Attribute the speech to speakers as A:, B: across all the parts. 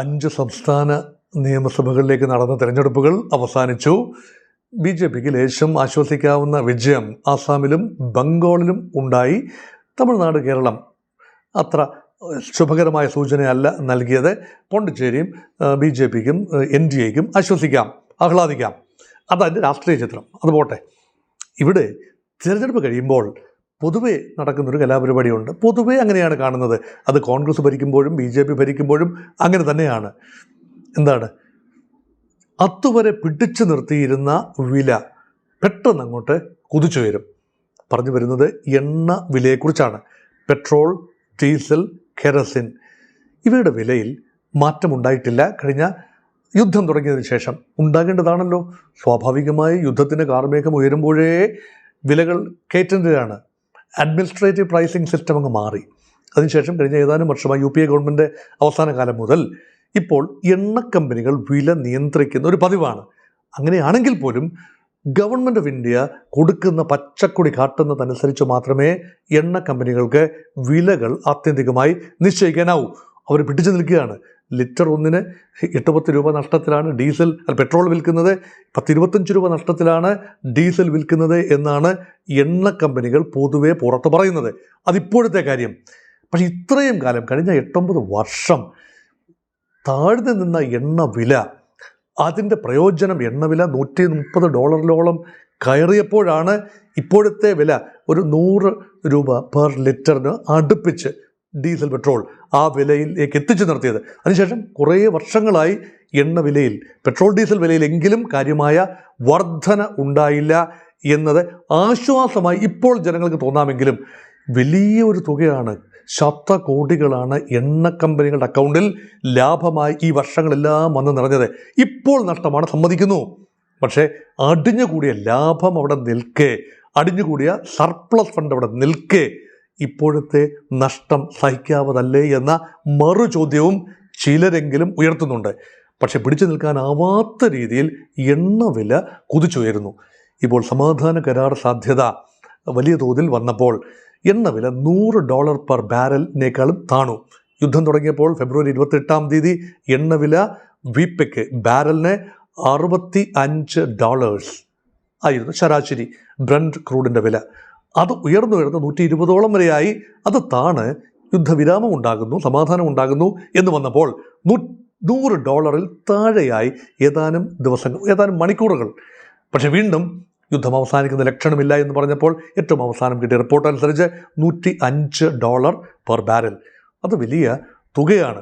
A: 5 സംസ്ഥാന നിയമസഭകളിലേക്ക് നടന്ന തെരഞ്ഞെടുപ്പുകൾ അവസാനിച്ചു. BJPക്ക് ലേശം ആശ്വസിക്കാവുന്ന വിജയം ആസാമിലും ബംഗാളിലും ഉണ്ടായി. തമിഴ്നാട്, കേരളം അത്ര ശുഭകരമായ സൂചനയല്ല നൽകിയത്. പോണ്ടിച്ചേരിയും BJPക്കും NDAയ്ക്കും ആശ്വസിക്കാം, ആഹ്ലാദിക്കാം. അതതിൻ്റെ രാഷ്ട്രീയ ചിത്രം. അത് പോട്ടെ. ഇവിടെ തിരഞ്ഞെടുപ്പ് കഴിയുമ്പോൾ പൊതുവെ നടക്കുന്നൊരു കലാപരിപാടിയുണ്ട്. പൊതുവെ അങ്ങനെയാണ് കാണുന്നത്. അത് കോൺഗ്രസ് ഭരിക്കുമ്പോഴും BJP ഭരിക്കുമ്പോഴും അങ്ങനെ തന്നെയാണ്. എന്താണ്? അതുവരെ പിടിച്ചു നിർത്തിയിരുന്ന വില പെട്ടെന്ന് അങ്ങോട്ട് കുതിച്ചുയരും. പറഞ്ഞു വരുന്നത് എണ്ണ വിലയെക്കുറിച്ചാണ്. പെട്രോൾ, ഡീസൽ, കെറസിൻ ഇവയുടെ വിലയിൽ മാറ്റമുണ്ടായിട്ടില്ല. കഴിഞ്ഞ യുദ്ധം തുടങ്ങിയതിന് ശേഷം ഉണ്ടാകേണ്ടതാണല്ലോ. സ്വാഭാവികമായി യുദ്ധത്തിൻ്റെ കാർമേഘം ഉയരുമ്പോഴേ വിലകൾ കയറ്റേണ്ടതാണ്. അഡ്മിനിസ്ട്രേറ്റീവ് പ്രൈസിംഗ് സിസ്റ്റം അങ്ങ് മാറി. അതിനുശേഷം കഴിഞ്ഞ ഏതാനും വർഷമായി UPA ഗവൺമെൻറ് അവസാന കാലം മുതൽ ഇപ്പോൾ എണ്ണ കമ്പനികൾ വില നിയന്ത്രിക്കുന്ന ഒരു പതിവാണ്. അങ്ങനെയാണെങ്കിൽ പോലും ഗവൺമെൻറ് ഓഫ് ഇന്ത്യ കൊടുക്കുന്ന പച്ചക്കൊടി കാട്ടുന്നതനുസരിച്ച് മാത്രമേ എണ്ണ കമ്പനികൾക്ക് വിലകൾ ആത്യന്തികമായി നിശ്ചയിക്കാനാവൂ. അവർ പിടിച്ചു നിൽക്കുകയാണ്. ലിറ്റർ ഒന്നിന് 8-10 രൂപ നഷ്ടത്തിലാണ് പെട്രോൾ വിൽക്കുന്നത്. 10-25 രൂപ നഷ്ടത്തിലാണ് ഡീസൽ വിൽക്കുന്നത് എന്നാണ് എണ്ണ കമ്പനികൾ പൊതുവെ പുറത്ത് പറയുന്നത്. അതിപ്പോഴത്തെ കാര്യം. പക്ഷേ ഇത്രയും കാലം, കഴിഞ്ഞ 8-9 വർഷം താഴ്ന്നു നിന്ന എണ്ണ വില, അതിൻ്റെ പ്രയോജനം, എണ്ണവില $130 കയറിയപ്പോഴാണ് ഇപ്പോഴത്തെ വില ഒരു 100 രൂപ പെർ ലിറ്ററിന് അടുപ്പിച്ച് ഡീസൽ, പെട്രോൾ ആ വിലയിലേക്ക് എത്തിച്ചു നിർത്തിയത്. അതിനുശേഷം കുറേ വർഷങ്ങളായി എണ്ണ വിലയിൽ, പെട്രോൾ ഡീസൽ വിലയിലെങ്കിലും കാര്യമായ വർധന ഉണ്ടായില്ല എന്നത് ആശ്വാസമായി ഇപ്പോൾ ജനങ്ങൾക്ക് തോന്നാമെങ്കിലും വലിയ ഒരു തുകയാണ്, ശതകോടികളാണ് എണ്ണ കമ്പനികളുടെ അക്കൗണ്ടിൽ ലാഭമായി ഈ വർഷങ്ങളെല്ലാം വന്ന് നിറഞ്ഞത്. ഇപ്പോൾ നഷ്ടമാണ്, സമ്മതിക്കുന്നു. പക്ഷേ അടിഞ്ഞുകൂടിയ ലാഭം അവിടെ നിൽക്കെ, അടിഞ്ഞുകൂടിയ സർപ്ലസ് ഫണ്ട് അവിടെ നിൽക്കെ ഇപ്പോഴത്തെ നഷ്ടം സഹിക്കാവതല്ലേ എന്ന മറു ചോദ്യവും ചിലരെങ്കിലും ഉയർത്തുന്നുണ്ട്. പക്ഷെ പിടിച്ചു നിൽക്കാനാവാത്ത രീതിയിൽ എണ്ണ വില കുതിച്ചുയരുന്നു. ഇപ്പോൾ സമാധാന കരാർ സാധ്യത വലിയ തോതിൽ വന്നപ്പോൾ എണ്ണ വില $100 പെർ ബാരലിനേക്കാളും താണു. യുദ്ധം തുടങ്ങിയപ്പോൾ ഫെബ്രുവരി 28 എണ്ണ വില വീപ്പയ്ക്ക് ബാരലിന് $65 ആയിരുന്നു ശരാശരി ബ്രന്റ് ക്രൂഡിൻ്റെ വില. അത് ഉയർന്നു 120 വരെയായി. അത് താണ് യുദ്ധവിരാമം ഉണ്ടാകുന്നു, സമാധാനം ഉണ്ടാകുന്നു എന്ന് വന്നപ്പോൾ $100 താഴെയായി ഏതാനും ദിവസങ്ങൾ, ഏതാനും മണിക്കൂറുകൾ. പക്ഷെ വീണ്ടും യുദ്ധം അവസാനിക്കുന്ന ലക്ഷണമില്ല എന്ന് പറഞ്ഞപ്പോൾ ഏറ്റവും അവസാനം കിട്ടിയ റിപ്പോർട്ട് അനുസരിച്ച് $105 പെർ ബാരൽ. അത് വലിയ തുകയാണ്.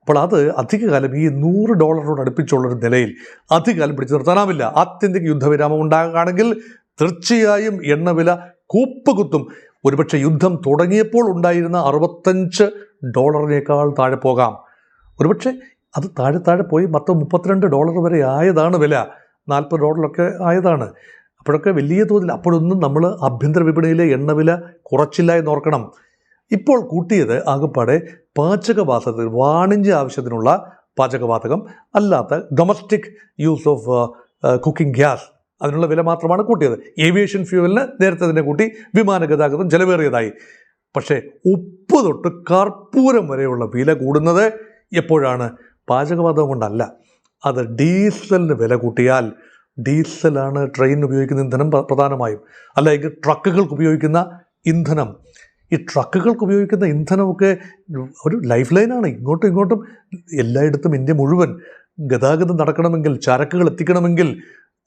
A: അപ്പോൾ അത് അധികകാലം ഈ $100 അടുപ്പിച്ചുള്ളൊരു നിലയിൽ അധികകാലം പിടിച്ചു നിർത്താനാവില്ല. ആത്യന്തിക യുദ്ധവിരാമം ഉണ്ടാകുകയാണെങ്കിൽ തീർച്ചയായും എണ്ണവില കൂപ്പുകുത്തും. ഒരുപക്ഷെ യുദ്ധം തുടങ്ങിയപ്പോൾ ഉണ്ടായിരുന്ന $65 താഴെ പോകാം. ഒരുപക്ഷെ അത് താഴെ പോയി $32 വരെ ആയതാണ് വില. $40 ആയതാണ്. അപ്പോഴൊക്കെ വലിയ തോതിൽ, അപ്പോഴൊന്നും നമ്മൾ ആഭ്യന്തര വിപണിയിലെ എണ്ണവില കുറച്ചില്ല എന്നോർക്കണം. ഇപ്പോൾ കൂട്ടിയത് ആകെപ്പാടെ പാചകവാതകത്തിൽ, വാണിജ്യ ആവശ്യത്തിനുള്ള പാചകവാതകം അല്ലാത്ത domestic use of cooking gas, അതിനുള്ള വില മാത്രമാണ് കൂട്ടിയത്. ഏവിയേഷൻ ഫ്യൂവലിന് നേരത്തെ തന്നെ കൂട്ടി, വിമാന ഗതാഗതം ചെലവേറിയതായി. പക്ഷേ ഉപ്പ് തൊട്ട് കർപ്പൂരം വരെയുള്ള വില കൂടുന്നത് എപ്പോഴാണ്? പാചകവാതകം കൊണ്ടല്ല. അത് ഡീസലിന് വില കൂട്ടിയാൽ, ഡീസലാണ് ട്രെയിനിന് ഉപയോഗിക്കുന്ന ഇന്ധനം പ്രധാനമായും, അല്ലെങ്കിൽ ട്രക്കുകൾക്ക് ഉപയോഗിക്കുന്ന ഇന്ധനം. ഈ ട്രക്കുകൾക്ക് ഉപയോഗിക്കുന്ന ഇന്ധനമൊക്കെ ഒരു ലൈഫ് ലൈനാണ്. ഇങ്ങോട്ടും ഇങ്ങോട്ടും എല്ലായിടത്തും ഇന്ത്യ മുഴുവൻ ഗതാഗതം നടക്കണമെങ്കിൽ, ചരക്കുകൾ എത്തിക്കണമെങ്കിൽ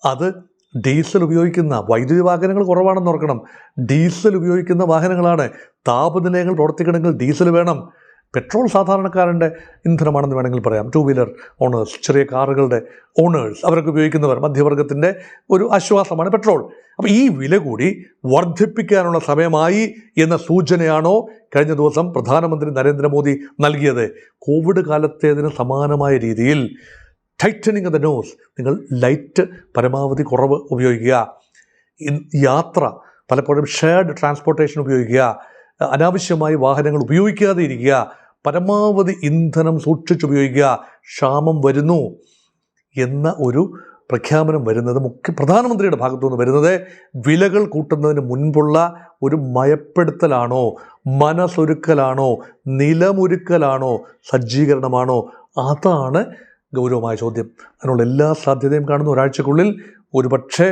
A: അത് ഡീസൽ ഉപയോഗിക്കുന്ന, വൈദ്യുതി വാഹനങ്ങൾ കുറവാണെന്ന് ഓർക്കണം. ഡീസൽ ഉപയോഗിക്കുന്ന വാഹനങ്ങളാണ്. താപനിലയങ്ങൾ പ്രവർത്തിക്കണമെങ്കിൽ ഡീസൽ വേണം. പെട്രോൾ സാധാരണക്കാരൻ്റെ ഇന്ധനമാണെന്ന് വേണമെങ്കിൽ പറയാം. 2 വീലർ ഓണേഴ്സ്, ചെറിയ കാറുകളുടെ ഓണേഴ്സ്, അവരൊക്കെ ഉപയോഗിക്കുന്നവർ, മധ്യവർഗത്തിൻ്റെ ഒരു ആശ്വാസമാണ് പെട്രോൾ. അപ്പോൾ ഈ വില കൂടി വർദ്ധിപ്പിക്കാനുള്ള സമയമായി എന്ന സൂചനയാണോ കഴിഞ്ഞ ദിവസം പ്രധാനമന്ത്രി നരേന്ദ്രമോദി നൽകിയത്? കോവിഡ് കാലത്തേതിന് സമാനമായ രീതിയിൽ ടൈറ്റനിങ് ദ നോസ്, നിങ്ങൾ ലൈറ്റ് പരമാവധി കുറവ് ഉപയോഗിക്കുക, യാത്ര പലപ്പോഴും ഷെയർഡ് ട്രാൻസ്പോർട്ടേഷൻ ഉപയോഗിക്കുക, അനാവശ്യമായി വാഹനങ്ങൾ ഉപയോഗിക്കാതെ ഇരിക്കുക, പരമാവധി ഇന്ധനം സൂക്ഷിച്ചുപയോഗിക്കുക, ക്ഷാമം വരുന്നു എന്ന ഒരു പ്രഖ്യാപനം വരുന്നത് പ്രധാനമന്ത്രിയുടെ ഭാഗത്തുനിന്ന് വരുന്നത് വിലകൾ കൂട്ടുന്നതിന് മുൻപുള്ള ഒരു മയപ്പെടുത്തലാണോ, മനസ്സൊരുക്കലാണോ, നിലമൊരുക്കലാണോ, സജ്ജീകരണമാണോ? അതാണ് ഗൗരവമായ ചോദ്യം. അതിനുള്ള എല്ലാ സാധ്യതയും കാണുന്ന ഒരാഴ്ചക്കുള്ളിൽ ഒരുപക്ഷെ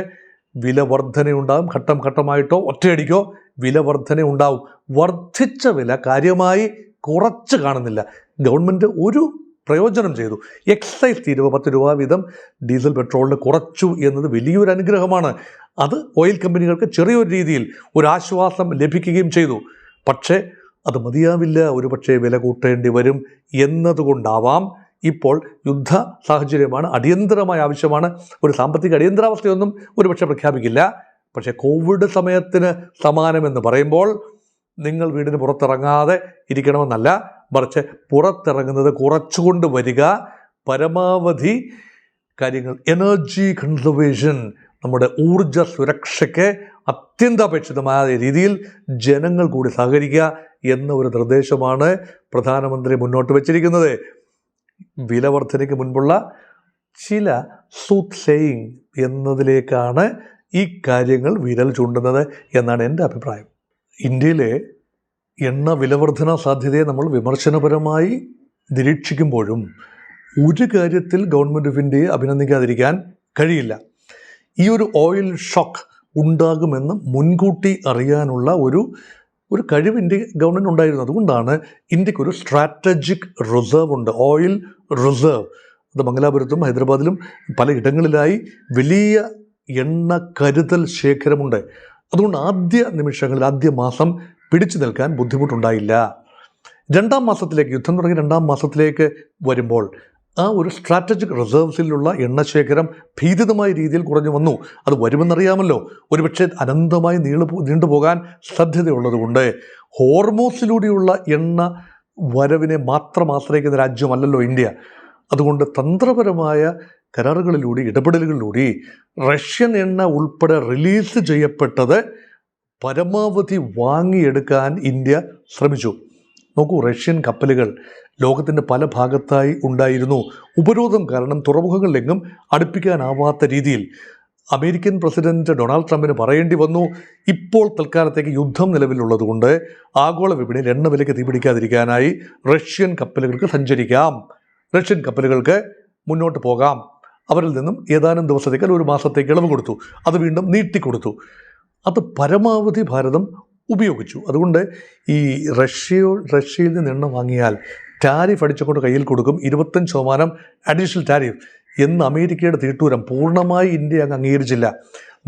A: വില വർധനയുണ്ടാകും. ഘട്ടം ഘട്ടമായിട്ടോ ഒറ്റയടിക്കോ വില വർധന ഉണ്ടാവും. വർദ്ധിച്ച വില കാര്യമായി കുറച്ച് കാണുന്നില്ല. ഗവൺമെൻറ് ഒരു പ്രയോജനം ചെയ്തു. എക്സൈസ് തീരുവ 10 രൂപ വീതം ഡീസൽ പെട്രോളിന് കുറച്ചു എന്നത് വലിയൊരു അനുഗ്രഹമാണ്. അത് ഓയിൽ കമ്പനികൾക്ക് ചെറിയൊരു രീതിയിൽ ഒരു ആശ്വാസം ലഭിക്കുകയും ചെയ്തു. പക്ഷേ അത് മതിയാവില്ല, ഒരുപക്ഷെ വില കൂട്ടേണ്ടി വരും എന്നതുകൊണ്ടാവാം ഇപ്പോൾ യുദ്ധ സാഹചര്യമാണ്, അടിയന്തരമായ ആവശ്യമാണ്. ഒരു സാമ്പത്തിക അടിയന്തരാവസ്ഥയൊന്നും ഒരുപക്ഷെ പ്രഖ്യാപിക്കില്ല. പക്ഷേ കോവിഡ് സമയത്തിന് സമാനമെന്ന് പറയുമ്പോൾ നിങ്ങൾ വീടിന് പുറത്തിറങ്ങാതെ ഇരിക്കണമെന്നല്ല, മറിച്ച് പുറത്തിറങ്ങുന്നത് കുറച്ചുകൊണ്ട് വരിക. പരമാവധി കാര്യങ്ങൾ എനർജി കൺസർവേഷൻ, നമ്മുടെ ഊർജ സുരക്ഷയ്ക്ക് അത്യന്താപേക്ഷിതമായ രീതിയിൽ ജനങ്ങൾ കൂടി സഹകരിക്കുക എന്ന ഒരു നിർദ്ദേശമാണ് പ്രധാനമന്ത്രി മുന്നോട്ട് വച്ചിരിക്കുന്നത്. വില വർധനയ്ക്ക് മുൻപുള്ള ചില സൂത്ത് സേയിങ് എന്നതിലേക്കാണ് ഈ കാര്യങ്ങൾ വിരൽ ചൂണ്ടുന്നത് എന്നാണ് എൻ്റെ അഭിപ്രായം. ഇന്ത്യയിലെ എണ്ണ വിലവർധന സാധ്യതയെ നമ്മൾ വിമർശനപരമായി നിരീക്ഷിക്കുമ്പോഴും ഒരു കാര്യത്തിൽ ഗവൺമെൻറ് ഓഫ് ഇന്ത്യയെ അഭിനന്ദിക്കാതിരിക്കാൻ കഴിയില്ല. ഈ ഒരു ഓയിൽ ഷോക്ക് ഉണ്ടാകുമെന്ന് മുൻകൂട്ടി അറിയാനുള്ള ഒരു കഴിവ് ഇന്ത്യ ഗവൺമെൻറ് ഉണ്ടായിരുന്നു. അതുകൊണ്ടാണ് ഇന്ത്യക്കൊരു സ്ട്രാറ്റജിക് റിസർവ് ഉണ്ട്, ഓയിൽ റിസർവ്. അത് മംഗലാപുരത്തും ഹൈദരാബാദിലും പലയിടങ്ങളിലായി വലിയ എണ്ണ കരുതൽ ശേഖരമുണ്ട്. അതുകൊണ്ട് ആദ്യ മാസം പിടിച്ചു നിൽക്കാൻ ബുദ്ധിമുട്ടുണ്ടായില്ല. രണ്ടാം മാസത്തിലേക്ക്, യുദ്ധം തുടങ്ങി 2-ാം മാസത്തിലേക്ക് വരുമ്പോൾ ആ ഒരു സ്ട്രാറ്റജിക് റിസർവ്സിലുള്ള എണ്ണശേഖരം ഭീതിതമായ രീതിയിൽ കുറഞ്ഞു വന്നു. അത് വരുമെന്നറിയാമല്ലോ. ഒരുപക്ഷെ അനന്തമായി നീണ്ടുപോകാൻ സാധ്യതയുള്ളതുകൊണ്ട് ഹോർമോസിലൂടെയുള്ള എണ്ണ വരവിനെ മാത്രം ആശ്രയിക്കുന്ന രാജ്യമല്ലല്ലോ ഇന്ത്യ. അതുകൊണ്ട് തന്ത്രപരമായ കരാറുകളിലൂടെ, ഇടപെടലുകളിലൂടെ റഷ്യൻ എണ്ണ ഉൾപ്പെടെ റിലീസ് ചെയ്യപ്പെട്ടത് പരമാവധി വാങ്ങിയെടുക്കാൻ ഇന്ത്യ ശ്രമിച്ചു. നോക്കൂ, റഷ്യൻ കപ്പലുകൾ ലോകത്തിൻ്റെ പല ഭാഗത്തായി ഉണ്ടായിരുന്നു. ഉപരോധം കാരണം തുറമുഖങ്ങളിലെങ്ങും അടുപ്പിക്കാനാവാത്ത രീതിയിൽ അമേരിക്കൻ പ്രസിഡന്റ് ഡൊണാൾഡ് ട്രംപിന് പറയേണ്ടി വന്നു, ഇപ്പോൾ തൽക്കാലത്തേക്ക് യുദ്ധം നിലവിലുള്ളതുകൊണ്ട് ആഗോള വിപണിയിൽ എണ്ണ വിലയ്ക്ക് തീപിടിക്കാതിരിക്കാനായി റഷ്യൻ കപ്പലുകൾക്ക് സഞ്ചരിക്കാം, റഷ്യൻ കപ്പലുകൾക്ക് മുന്നോട്ട് പോകാം. അവരിൽ നിന്നും ഏതാനും ദിവസത്തേക്ക്, 1 മാസത്തേക്ക് ഇളവ് കൊടുത്തു. അത് വീണ്ടും നീട്ടിക്കൊടുത്തു. അത് പരമാവധി ഭാരതം ഉപയോഗിച്ചു. അതുകൊണ്ട് ഈ റഷ്യയിൽ നിന്ന് എണ്ണ വാങ്ങിയാൽ ടാരിഫ് അടിച്ചുകൊണ്ട് കയ്യിൽ കൊടുക്കും, 25% അഡീഷണൽ ടാരിഫ് എന്ന് അമേരിക്കയുടെ തീട്ടൂരം പൂർണ്ണമായി ഇന്ത്യ അങ്ങ് അംഗീകരിച്ചില്ല.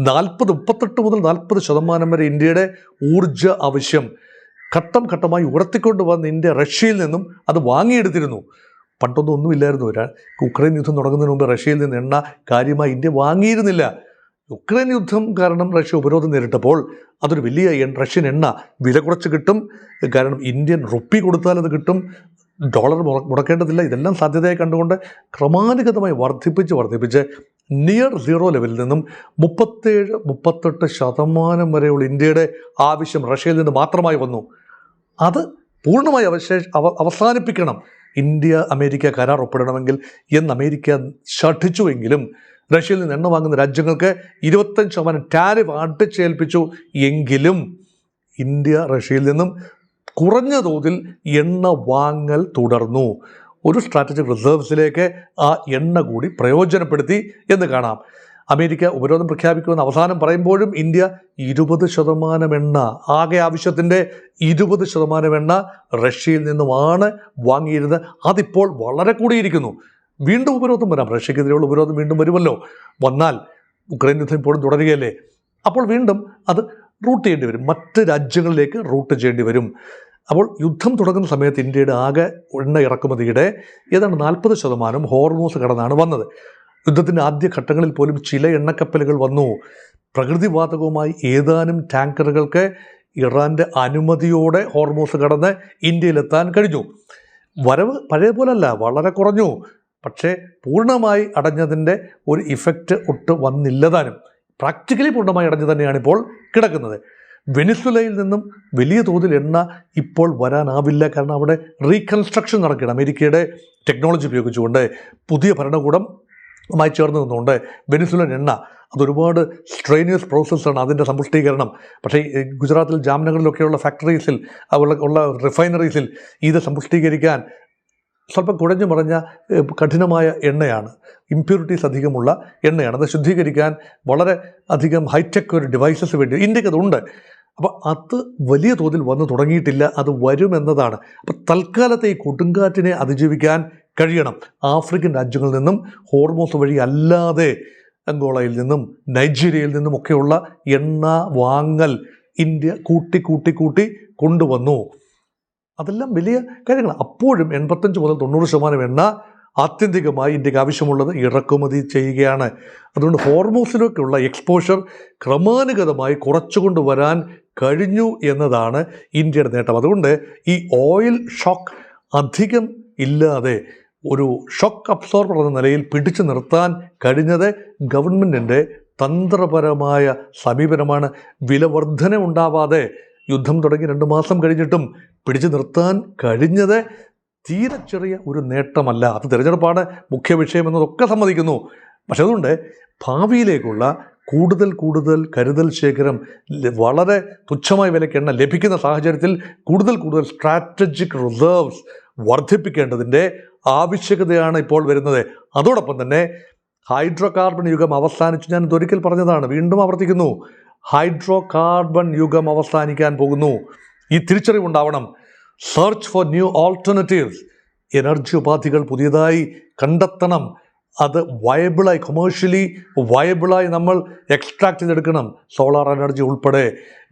A: 38 മുതൽ 40% വരെ ഇന്ത്യയുടെ ഊർജ ആവശ്യം ഘട്ടം ഘട്ടമായി ഉയർത്തിക്കൊണ്ട് വന്ന് ഇന്ത്യ റഷ്യയിൽ നിന്നും അത് വാങ്ങിയെടുത്തിരുന്നു. പണ്ടൊന്നും ഒന്നുമില്ലായിരുന്നു. ഉക്രൈൻ യുദ്ധം തുടങ്ങുന്നതിന് മുമ്പ് റഷ്യയിൽ നിന്ന് എണ്ണ കാര്യമായി ഇന്ത്യ വാങ്ങിയിരുന്നില്ല. യുക്രൈൻ യുദ്ധം കാരണം റഷ്യ ഉപരോധം നേരിട്ടപ്പോൾ അതൊരു വലിയ റഷ്യൻ എണ്ണ വില കുറച്ച് കിട്ടും. കാരണം ഇന്ത്യൻ റുപ്പി കൊടുത്താൽ അത് കിട്ടും, ഡോളർ മുടക്കേണ്ടതില്ല. ഇതെല്ലാം സാധ്യതയായി കണ്ടുകൊണ്ട് ക്രമാനുഗതമായി വർദ്ധിപ്പിച്ച് നിയർ സീറോ ലെവലിൽ നിന്നും 37-38% വരെയുള്ള ഇന്ത്യയുടെ ആവശ്യം റഷ്യയിൽ നിന്ന് മാത്രമായി വന്നു. അത് പൂർണ്ണമായി അവസാനിപ്പിക്കണം, ഇന്ത്യ അമേരിക്ക കരാർ ഒപ്പിടണമെങ്കിൽ എന്ന് അമേരിക്ക ശഠിച്ചുവെങ്കിലും റഷ്യയിൽ നിന്ന് എണ്ണ വാങ്ങുന്ന രാജ്യങ്ങൾക്ക് 25% ടാരിഫ് അടിച്ചേൽപ്പിച്ചു. എങ്കിലും ഇന്ത്യ റഷ്യയിൽ നിന്നും കുറഞ്ഞ തോതിൽ എണ്ണ വാങ്ങൽ തുടർന്നു. ഒരു സ്ട്രാറ്റജിക് റിസർവ്സിലേക്ക് ആ എണ്ണ കൂടി പ്രയോജനപ്പെടുത്തി എന്ന് കാണാം. അമേരിക്ക ഉപരോധം പ്രഖ്യാപിക്കുമെന്ന് അവസാനം പറയുമ്പോഴും ഇന്ത്യ 20% എണ്ണ, ആകെ ആവശ്യത്തിൻ്റെ 20% എണ്ണ റഷ്യയിൽ നിന്നുമാണ് വാങ്ങിയിരുന്നത്. അതിപ്പോൾ വളരെ കൂടിയിരിക്കുന്നു. വീണ്ടും ഉപരോധം വരാം, റഷ്യക്കെതിരെയുള്ള ഉപരോധം വീണ്ടും വരുമല്ലോ. വന്നാൽ ഉക്രൈൻ യുദ്ധം ഇപ്പോഴും തുടരുകയല്ലേ, അപ്പോൾ വീണ്ടും അത് റൂട്ട് ചെയ്യേണ്ടി വരും, മറ്റ് രാജ്യങ്ങളിലേക്ക് റൂട്ട് ചെയ്യേണ്ടി വരും. അപ്പോൾ യുദ്ധം തുടങ്ങുന്ന സമയത്ത് ഇന്ത്യയുടെ ആകെ എണ്ണ ഇറക്കുമതിയുടെ ഏതാണ്ട് 40% ഹോർമൂസ് കടന്നാണ് വന്നത്. യുദ്ധത്തിൻ്റെ ആദ്യ ഘട്ടങ്ങളിൽ പോലും ചില എണ്ണക്കപ്പലുകൾ വന്നു. പ്രകൃതിവാതകവുമായി ഏതാനും ടാങ്കറുകൾക്ക് ഇറാൻ്റെ അനുമതിയോടെ ഹോർമൂസ് കടന്ന് ഇന്ത്യയിലെത്താൻ കഴിഞ്ഞു. വരവ് പഴയ പോലല്ല, വളരെ കുറഞ്ഞു. പക്ഷേ പൂർണ്ണമായി അടഞ്ഞതിൻ്റെ ഒരു ഇഫക്റ്റ് ഒട്ട് വന്നില്ലതാനും. പ്രാക്ടിക്കലി പൂർണ്ണമായി അടഞ്ഞു തന്നെയാണ് ഇപ്പോൾ കിടക്കുന്നത്. വെനിസ്വലയിൽ നിന്നും വലിയ തോതിൽ എണ്ണ ഇപ്പോൾ വരാനാവില്ല. കാരണം അവിടെ റീകൺസ്ട്രക്ഷൻ നടക്കുകയാണ്. അമേരിക്കയുടെ ടെക്നോളജി ഉപയോഗിച്ചുകൊണ്ട് പുതിയ ഭരണകൂടമായി ചേർന്ന് നിന്നുകൊണ്ട് വെനിസ്വലൻ എണ്ണ അതൊരുപാട് സ്ട്രെയിനിയസ് പ്രോസസ്സാണ് അതിൻ്റെ സമ്പുഷ്ടീകരണം. പക്ഷേ ഗുജറാത്തിൽ ജാംനഗറിലൊക്കെയുള്ള ഫാക്ടറീസിൽ ഉള്ള റിഫൈനറീസിൽ ഇത് സമ്പുഷ്ടീകരിക്കാൻ സ്വല്പം കുഴഞ്ഞു മറിഞ്ഞ കഠിനമായ എണ്ണയാണ്, ഇമ്പ്യൂരിറ്റീസ് അധികമുള്ള എണ്ണയാണ്. അത് ശുദ്ധീകരിക്കാൻ വളരെ അധികം ഹൈടെക് ഒരു ഡിവൈസസ് വേണ്ടി ഇന്ത്യക്ക് അതുണ്ട്. അപ്പോൾ അത് വലിയ തോതിൽ വന്നു തുടങ്ങിയിട്ടില്ല, അത് വരുമെന്നതാണ്. അപ്പോൾ തൽക്കാലത്തെ ഈ കൊടുങ്കാറ്റിനെ അതിജീവിക്കാൻ കഴിയണം. ആഫ്രിക്കൻ രാജ്യങ്ങളിൽ നിന്നും ഹോർമോസ് വഴി അല്ലാതെ അംഗോളയിൽ നിന്നും നൈജീരിയയിൽ നിന്നും ഒക്കെയുള്ള എണ്ണ വാങ്ങൽ ഇന്ത്യ കൂട്ടി കൊണ്ടുവന്നു. അതെല്ലാം വലിയ കാര്യങ്ങൾ. അപ്പോഴും 85 മുതൽ 90% എണ്ണ ആത്യന്തികമായി ഇന്ത്യക്ക് ആവശ്യമുള്ളത് ഇറക്കുമതി ചെയ്യുകയാണ്. അതുകൊണ്ട് ഹോർമോസിലേക്കുള്ള എക്സ്പോഷർ ക്രമാനുഗതമായി കുറച്ചുകൊണ്ട് വരാൻ കഴിഞ്ഞു എന്നതാണ് ഇന്ത്യയുടെ നേട്ടം. അതുകൊണ്ട് ഈ ഓയിൽ ഷോക്ക് അധികം ഇല്ലാതെ ഒരു ഷോക്ക് അബ്സോർബർ എന്ന നിലയിൽ പിടിച്ചു നിർത്താൻ കഴിഞ്ഞത് ഗവൺമെൻറ്റിൻ്റെ തന്ത്രപരമായ സമീപനമാണ്. വില വർധന ഉണ്ടാവാതെ യുദ്ധം തുടങ്ങി 2 മാസം കഴിഞ്ഞിട്ടും പിടിച്ചു നിർത്താൻ കഴിഞ്ഞത് തീരെ ചെറിയ ഒരു നേട്ടമല്ല. അത് തിരഞ്ഞെടുപ്പാണ് മുഖ്യ വിഷയം എന്നതൊക്കെ സമ്മതിക്കുന്നു. പക്ഷെ അതുകൊണ്ട് ഭാവിയിലേക്കുള്ള കൂടുതൽ കരുതൽ ശേഖരം വളരെ തുച്ഛമായ വിലയ്ക്ക് എണ്ണ ലഭിക്കുന്ന സാഹചര്യത്തിൽ കൂടുതൽ സ്ട്രാറ്റജിക് റിസർവ്സ് വർദ്ധിപ്പിക്കേണ്ടതിൻ്റെ ആവശ്യകതയാണ് ഇപ്പോൾ വരുന്നത്. അതോടൊപ്പം തന്നെ ഹൈഡ്രോ കാർബൺ യുഗം അവസാനിച്ചു. ഞാൻ ഇതൊരിക്കൽ പറഞ്ഞതാണ്, വീണ്ടും ആവർത്തിക്കുന്നു. ഹൈഡ്രോ കാർബൺ യുഗം അവസാനിക്കാൻ പോകുന്നു. ഈ തിരിച്ചറിവുണ്ടാവണം. Search for new alternatives. Energy ഉപാധികൾ പുതിയതായി കണ്ടെത്തണം. അത് വയബിളായി, കൊമേഴ്ഷ്യലി വയബിളായി നമ്മൾ എക്സ്ട്രാക്ട് ചെയ്തെടുക്കണം. സോളാർ എനർജി ഉൾപ്പെടെ,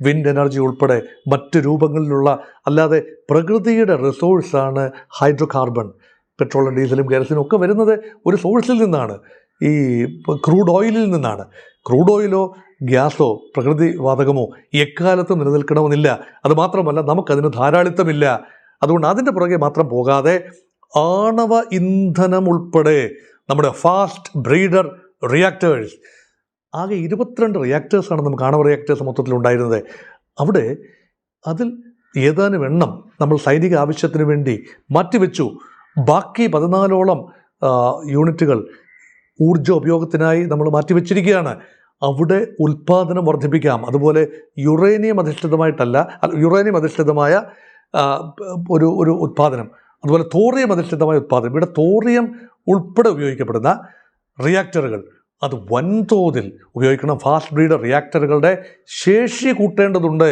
A: വിൻഡ് എനർജി ഉൾപ്പെടെ മറ്റ് രൂപങ്ങളിലുള്ള, അല്ലാതെ പ്രകൃതിയുടെ റിസോഴ്സാണ് ഹൈഡ്രോ കാർബൺ. പെട്രോളും ഡീസലും ഗ്യാസിനും ഒക്കെ വരുന്നത് ഒരു സോഴ്സിൽ നിന്നാണ്, ഈ ക്രൂഡ് ഓയിലിൽ നിന്നാണ്. ക്രൂഡ് ഓയിലോ ഗ്യാസോ പ്രകൃതി വാതകമോ എക്കാലത്തും നിലനിൽക്കണമെന്നില്ല. അതുമാത്രമല്ല, നമുക്കതിന് ധാരാളിത്തമില്ല. അതുകൊണ്ട് അതിൻ്റെ പുറകെ മാത്രം പോകാതെ ആണവ ഇന്ധനം ഉൾപ്പെടെ നമ്മുടെ ഫാസ്റ്റ് ബ്രീഡർ റിയാക്ടേഴ്സ്, ആകെ 22 റിയാക്ടേഴ്സാണ് നമുക്ക് ആണവ റിയാക്ടേഴ്സ് മൊത്തത്തിലുണ്ടായിരുന്നത്. അവിടെ അതിൽ ഏതാനും എണ്ണം നമ്മൾ സൈനിക ആവശ്യത്തിന് വേണ്ടി മാറ്റിവെച്ചു. ബാക്കി 14ഓളം യൂണിറ്റുകൾ ഊർജ്ജ ഉപയോഗത്തിനായി നമ്മൾ മാറ്റിവെച്ചിരിക്കുകയാണ്. അവിടെ ഉൽപ്പാദനം വർദ്ധിപ്പിക്കാം. അതുപോലെ യുറേനിയം അധിഷ്ഠിതമായ ഒരു ഉത്പാദനം, അതുപോലെ തോറിയം അധിഷ്ഠിതമായ ഉത്പാദനം. ഇവിടെ തോറിയം ഉൾപ്പെടെ ഉപയോഗിക്കപ്പെടുന്ന റിയാക്ടറുകൾ അത് വൻതോതിൽ ഉപയോഗിക്കണം. ഫാസ്റ്റ് ബ്രീഡർ റിയാക്ടറുകളുടെ ശേഷി കൂട്ടേണ്ടതുണ്ട്.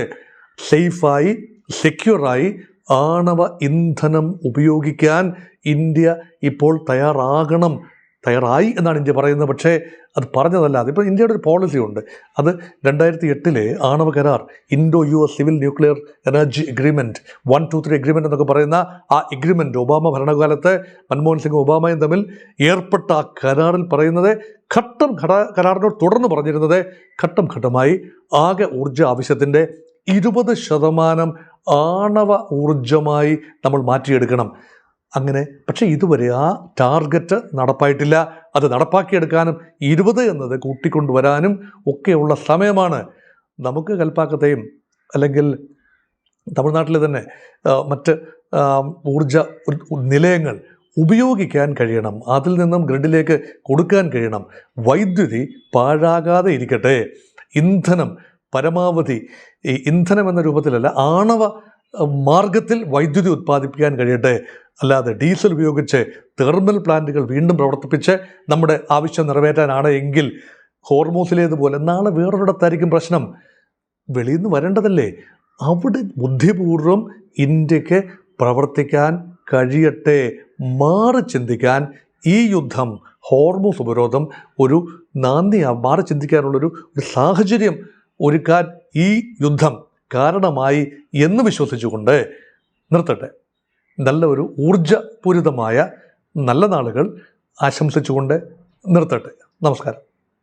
A: സേഫായി, സെക്യൂറായി ആണവ ഇന്ധനം ഉപയോഗിക്കാൻ ഇന്ത്യ ഇപ്പോൾ തയ്യാറായി എന്നാണ് ഇന്ത്യ പറയുന്നത്. പക്ഷേ അത് പറഞ്ഞതല്ല. അതിപ്പോൾ ഇന്ത്യയുടെ ഒരു പോളിസി ഉണ്ട്. അത് 2008 ആണവ കരാർ, Indo US civil nuclear energy agreement, 123 agreement എന്നൊക്കെ പറയുന്ന ആ എഗ്രിമെൻറ്റ് ഒബാമ ഭരണകാലത്ത് മൻമോഹൻ സിംഗും ഒബാമയും തമ്മിൽ ഏർപ്പെട്ട ആ കരാറിൽ പറയുന്നത്, കരാറിനോട് തുടർന്ന് പറഞ്ഞിരുന്നത് ഘട്ടം ഘട്ടമായി ആകെ ഊർജ്ജ ആവശ്യത്തിൻ്റെ 20% ആണവ ഊർജ്ജമായി നമ്മൾ മാറ്റിയെടുക്കണം. അങ്ങനെ പക്ഷേ ഇതുവരെ ആ ടാർഗറ്റ് നടപ്പായിട്ടില്ല. അത് നടപ്പാക്കിയെടുക്കാനും 20 എന്നത് കൂട്ടിക്കൊണ്ടുവരാനും ഒക്കെയുള്ള സമയമാണ്. നമുക്ക് കൽപ്പാക്കത്തെയും അല്ലെങ്കിൽ തമിഴ്നാട്ടിലെ തന്നെ മറ്റ് ഊർജ നിലയങ്ങൾ ഉപയോഗിക്കാൻ കഴിയണം. അതിൽ നിന്നും ഗ്രിഡിലേക്ക് കൊടുക്കാൻ കഴിയണം. വൈദ്യുതി പാഴാകാതെ ഇരിക്കട്ടെ. ഇന്ധനം പരമാവധി, ഈ ഇന്ധനം എന്ന രൂപത്തിലല്ല, ആണവ മാർഗത്തിൽ വൈദ്യുതി ഉത്പാദിപ്പിക്കാൻ കഴിയട്ടെ. അല്ലാതെ ഡീസൽ ഉപയോഗിച്ച് തെർമൽ പ്ലാന്റുകൾ വീണ്ടും പ്രവർത്തിപ്പിച്ച് നമ്മുടെ ആവശ്യം നിറവേറ്റാനാണ് എങ്കിൽ ഹോർമോസിലേതുപോലെ നാളെ വേറൊരിടത്തായിരിക്കും പ്രശ്നം. വെളിയിൽ നിന്ന് വരേണ്ടതല്ലേ? അവിടെ ബുദ്ധിപൂർവം ഇന്ത്യക്ക് പ്രവർത്തിക്കാൻ കഴിയട്ടെ. മാറി ചിന്തിക്കാൻ ഈ യുദ്ധം, ഹോർമോസ് ഉപരോധം ഒരു മാറി ചിന്തിക്കാനുള്ളൊരു സാഹചര്യം ഒരുക്കാൻ ഈ യുദ്ധം കാരണമായി എന്ന് വിശ്വസിച്ചുകൊണ്ട് നിർത്തട്ടെ. നല്ല ഒരു ഊർജ്ജപൂരിതമായ നല്ല നാളുകൾ ആശംസിച്ചുകൊണ്ട് നിർത്തട്ടെ. നമസ്കാരം.